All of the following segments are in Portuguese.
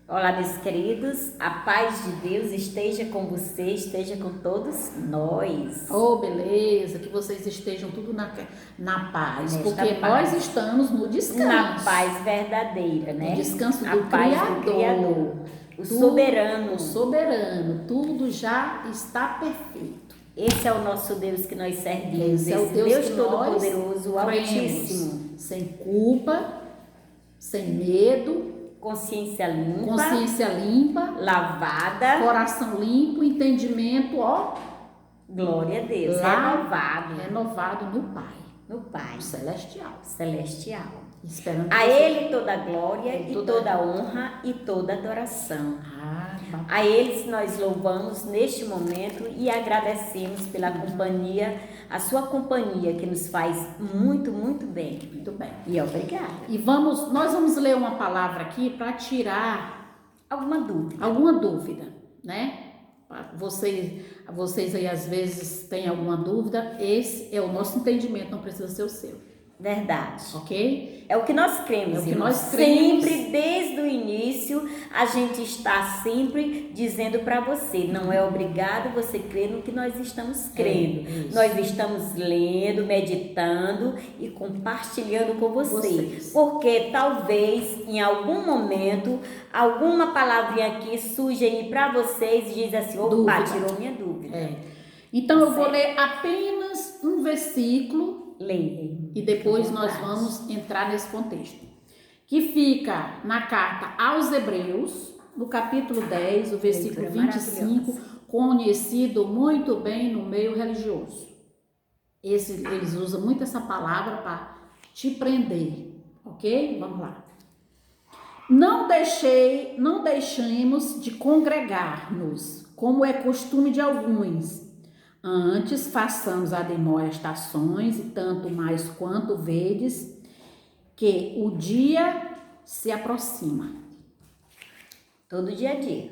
Olá, meus queridos, a paz de Deus esteja com você, esteja com todos nós. Oh, beleza, que vocês estejam tudo na paz, Nesta porque paz. nós estamos no descanso. Na paz verdadeira, né? No descanso a do paz Criador. do Criador, o Tudo- soberano. O soberano, tudo já está perfeito. Esse é o nosso Deus que nós servimos, Esse é o Deus que Todo-Poderoso, o nós Altíssimo. cremos, sem culpa, sem medo, Consciência limpa, consciência limpa, lavada, coração limpo, entendimento, ó, glória a Deus, Lá- renovado renovado no Pai, no Pai no celestial. celestial. Esperando A que você- Ele toda a glória E e toda- toda a honra e toda a adoração. bacana. A eles nós louvamos neste momento e agradecemos pela companhia, a sua companhia que nos faz muito, muito bem. Muito bem. E obrigada. E nós vamos ler uma palavra aqui para tirar Alguma dúvida? alguma dúvida, né? Vocês aí às vezes têm alguma dúvida, esse é o nosso entendimento, não precisa ser o seu, Verdade. ok? É o que nós cremos, É o que irmãos. nós cremos. Sempre, desde o início, a gente está sempre dizendo para você, não é obrigado você crer no que nós estamos crendo. isso. Nós estamos lendo, meditando e compartilhando com vocês. Vocês. Porque talvez, em algum momento, alguma palavrinha aqui surge aí para vocês e diz assim, opa, Dúvida. tirou minha dúvida. É. Então eu vou ler apenas um versículo Leia. e depois Fique à nós vontade. vamos entrar nesse contexto. Que fica na carta aos Hebreus, no capítulo 10, o versículo Leitura 25, conhecido muito bem no meio religioso. Eles usam muito essa palavra para te prender, ok? Vamos lá. Não deixemos de congregar-nos, como é costume de alguns. Antes façamos admoestações, e tanto mais quanto vedes que o dia se aproxima. Todo dia a dia.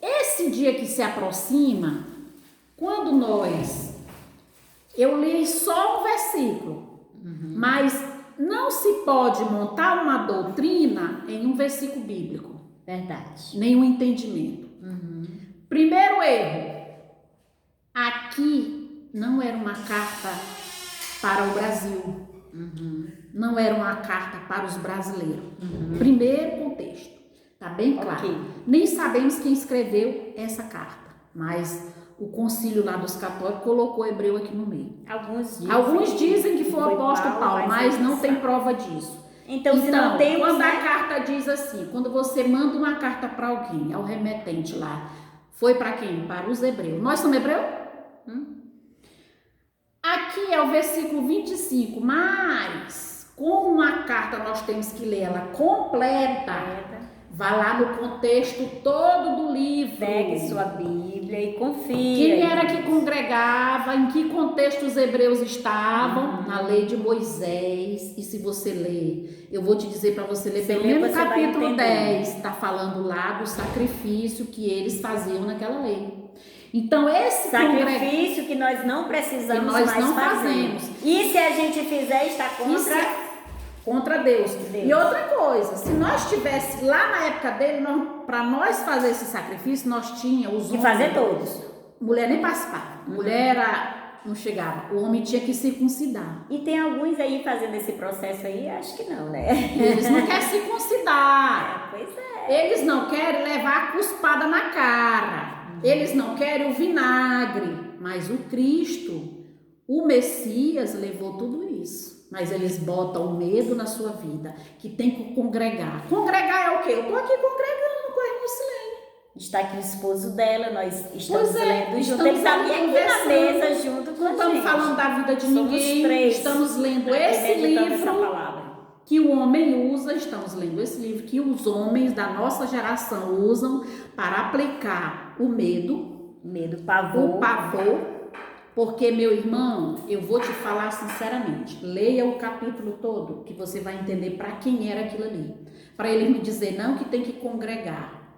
Esse dia que se aproxima, quando eu li só um versículo, mas não se pode montar uma doutrina em um versículo bíblico, Verdade. nenhum entendimento. Primeiro erro, aqui não era uma carta para o Brasil, não era uma carta para os brasileiros. Primeiro contexto, tá bem claro. Ok. Nem sabemos quem escreveu essa carta, mas o concílio lá dos católicos colocou hebreu aqui no meio. Alguns dizem que foi o apóstolo Paulo, mas não tem prova disso. Então, se não temos, quando a né? carta diz assim, quando você manda uma carta para alguém, ao remetente lá, foi para quem? Para os hebreus. Nós somos hebreus? Aqui é o versículo 25, mas como uma carta nós temos que ler ela completa, vá lá no contexto todo do livro. Pegue sua Bíblia e confira. Quem era que congregava, em que contexto os hebreus estavam? Na lei de Moisés. E se você ler, eu vou te dizer para você ler Você pelo lê, menos você vai capítulo entender. 10, está falando lá do sacrifício que eles faziam naquela lei. Então esse Sacrifício que nós não precisamos Que nós mais não fazer. fazemos. E se a gente fizer, está contra Deus. Deus. E outra coisa, se nós tivesse lá na época dele, para nós fazer esse sacrifício, nós tínhamos os E homens. fazer todos. Mulher nem participava. Mulher não chegava. O homem tinha que circuncidar. E tem alguns aí fazendo esse processo aí, acho que não, né? Eles não querem circuncidar. Pois é. Eles não querem levar a cuspada na cara. Eles não querem o vinagre. Mas o Cristo, o Messias, levou tudo isso. Mas eles botam o medo na sua vida, que tem que congregar. Congregar é o quê? Eu estou aqui congregando com a irmã Silene. Está aqui o esposo dela, nós estamos Pois é, lendo junto. estamos Ele está aqui na conversando. mesa junto com Não a estamos gente. falando da vida de Somos ninguém. três. Estamos lendo Aqui esse meditando essa livro palavra. que o homem usa, estamos lendo esse livro que os homens da nossa geração usam para aplicar o medo, Medo, pavor. o pavor, porque, meu irmão, eu vou te falar sinceramente, leia o capítulo todo que você vai entender para quem era aquilo ali. Para ele me dizer, não, que tem que congregar.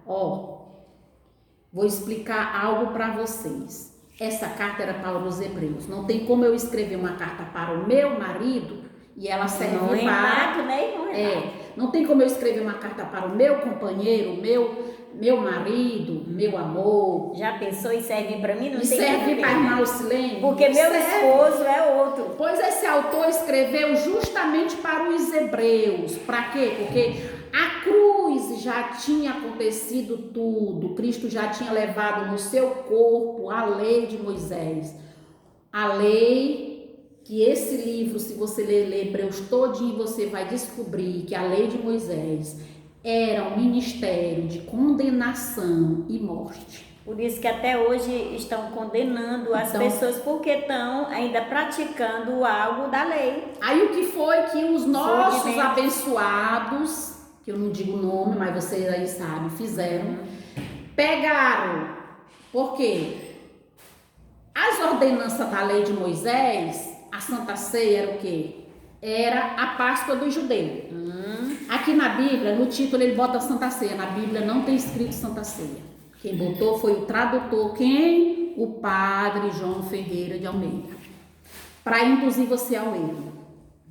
Vou explicar algo para vocês. Essa carta era para os hebreus. Não tem como eu escrever uma carta para o meu marido e ela serve Não, para... Renato, né? Não, Renato. Não tem como eu escrever uma carta para o meu companheiro, meu marido, meu amor. Já pensou e serve para mim? Não E tem serve como para ver, irmã né? Lucilene? Porque meu Serve. esposo é outro. Pois esse autor escreveu justamente para os hebreus. Para quê? Porque a cruz já tinha acontecido tudo. Cristo já tinha levado no seu corpo a lei de Moisés. A lei que esse livro, se você ler Hebreus todinho, você vai descobrir que a lei de Moisés era um ministério de condenação e morte. Por isso que até hoje estão condenando as pessoas porque estão ainda praticando algo da lei. Aí o que foi que os nossos abençoados, que eu não digo o nome, mas vocês aí sabem, fizeram, pegaram. Por quê? As ordenanças da lei de Moisés, a Santa Ceia era o quê? Era a Páscoa do judeu. Aqui na Bíblia, no título ele bota Santa Ceia. Na Bíblia não tem escrito Santa Ceia. Quem botou foi o tradutor. Quem? O padre João Ferreira de Almeida. Para induzir você ao erro.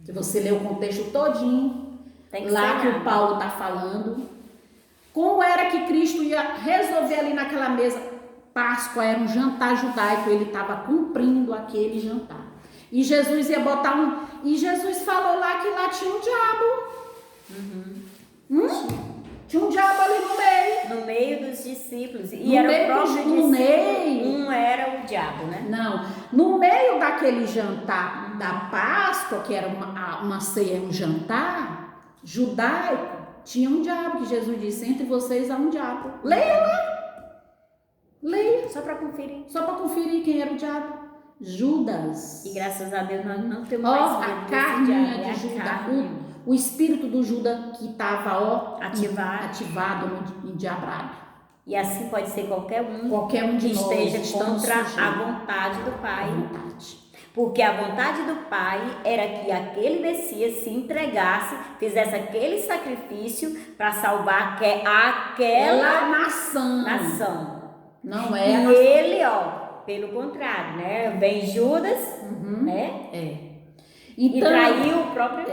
Se você ler o contexto todinho, lá que o Paulo está falando, como era que Cristo ia resolver ali naquela mesa? Páscoa era um jantar judaico, ele estava cumprindo aquele jantar. E Jesus ia botar E Jesus falou lá que lá tinha um diabo. Tinha um diabo ali no meio. No meio dos discípulos. E No era meio o próprio no discípulo. meio. Um era o diabo, né? Não. No meio daquele jantar da Páscoa, que era uma ceia, um jantar judaico, tinha um diabo, que Jesus disse: entre vocês há um diabo. Leia lá. Leia. Só para conferir. Só para conferir quem era o diabo. Judas. E graças a Deus nós não temos Ó, mais a medo carninha desse de diabo. Judas. O espírito do Judas que estava ativado, endiabrado. E assim pode ser qualquer um De que nós esteja estamos contra sujeitos. a vontade do Pai. Vontade. Porque a vontade do Pai era que aquele Messias se entregasse, fizesse aquele sacrifício para salvar aquela nação. Não E é. ele, pelo contrário, né? Vem Judas, né? Então, e traiu o próprio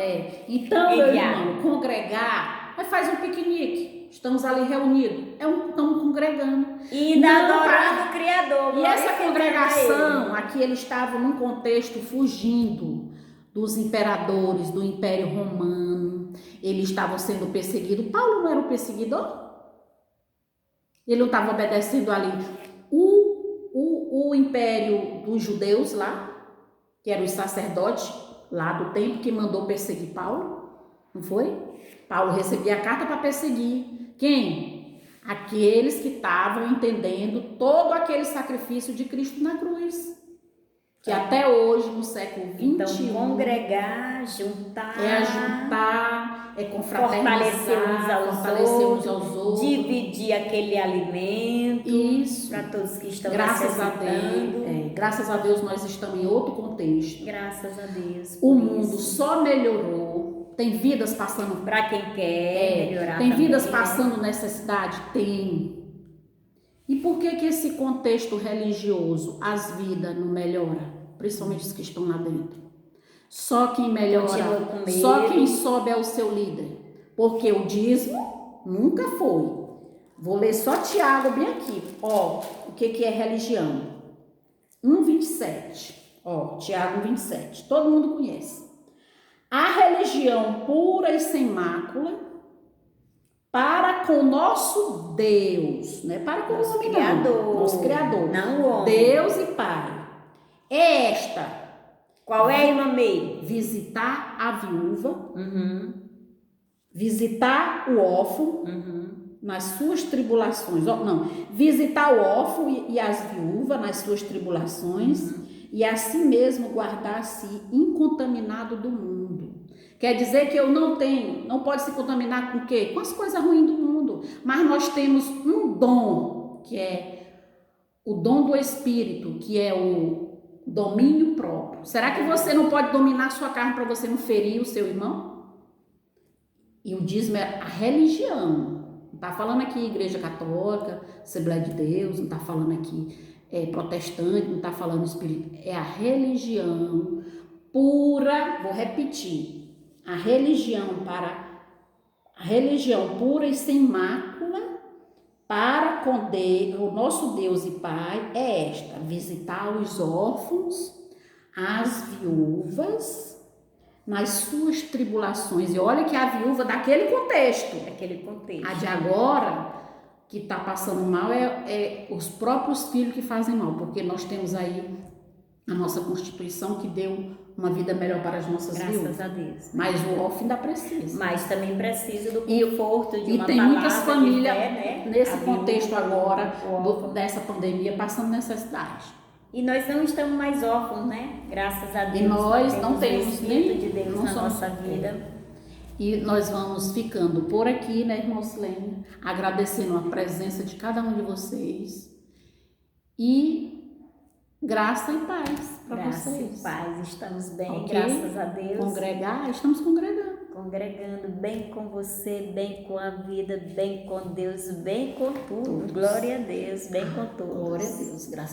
Então, meu enviado. irmão, congregar, faz um piquenique. Estamos ali reunidos. Estamos congregando. E adorando o Criador. E essa glorificando congregação, a Ele. aqui eles estavam num contexto fugindo dos imperadores, do Império Romano. Eles estavam sendo perseguidos. Paulo não era o perseguidor? Ele não estava obedecendo ali o império dos judeus lá, que eram os sacerdotes lá do templo, que mandou perseguir Paulo, não foi? Paulo recebia a carta para perseguir. Quem? Aqueles que estavam entendendo todo aquele sacrifício de Cristo na cruz. Que até hoje, no século XXI... Então, congregar, juntar... É confraternizar, fortalecer uns aos outros, dividir aquele alimento. Isso. Para todos que estão Graças a necessitando. Deus. Graças a Deus nós estamos em outro contexto. Graças a Deus. O mundo só melhorou. Tem vidas passando... Para quem quer melhorar Tem também, vidas passando necessidade? Tem. E por que esse contexto religioso, as vidas não melhora? Principalmente os que estão lá dentro. Só quem melhora, só quem sobe é o seu líder. Porque o dízimo nunca foi. Vou ler só Tiago bem aqui. O que é religião? 1,27. Tiago 1,27. Todo mundo conhece. A religião pura e sem mácula, para com nosso Deus, não é para com o homem, Criador, nosso Criador, não o homem. Deus e Pai. É esta. Qual é, irmã Meire? Visitar a viúva, visitar o órfão nas suas tribulações. Visitar o órfão e as viúvas nas suas tribulações e assim mesmo guardar-se incontaminado do mundo. Quer dizer que eu não pode se contaminar com o quê? Com as coisas ruins do mundo. Mas nós temos um dom, que é o dom do Espírito, que é o domínio próprio. Será que você não pode dominar a sua carne para você não ferir o seu irmão? E o dízimo é a religião. Não está falando aqui Igreja Católica, Assembleia de Deus, não está falando aqui protestante, não está falando espírito. É a religião pura, vou repetir, a religião para A religião pura e sem mácula para com o nosso Deus e Pai é esta: visitar os órfãos, as viúvas, nas suas tribulações. E olha que a viúva daquele contexto. A de agora, que está passando mal, é os próprios filhos que fazem mal, porque nós temos aí a nossa Constituição que deu uma vida melhor para as nossas viúvas. Graças a Deus. Mas o órfão ainda precisa. Mas também precisa do conforto de uma palavra. E tem muitas famílias de fé, né? nesse contexto agora, dessa pandemia, passando necessidade. E nós não estamos mais órfãos, né? Graças a Deus. E nós não temos o Espírito de Deus não na somos, nossa vida. E nós vamos ficando por aqui, né, irmã Silene? Agradecendo a presença de cada um de vocês. E graça e paz para vocês. Graça e paz. Estamos bem, Okay? graças a Deus. Estamos congregando. Congregando bem com você, bem com a vida, bem com Deus, bem com tudo. Glória a Deus, bem com todos. Glória a Deus, graças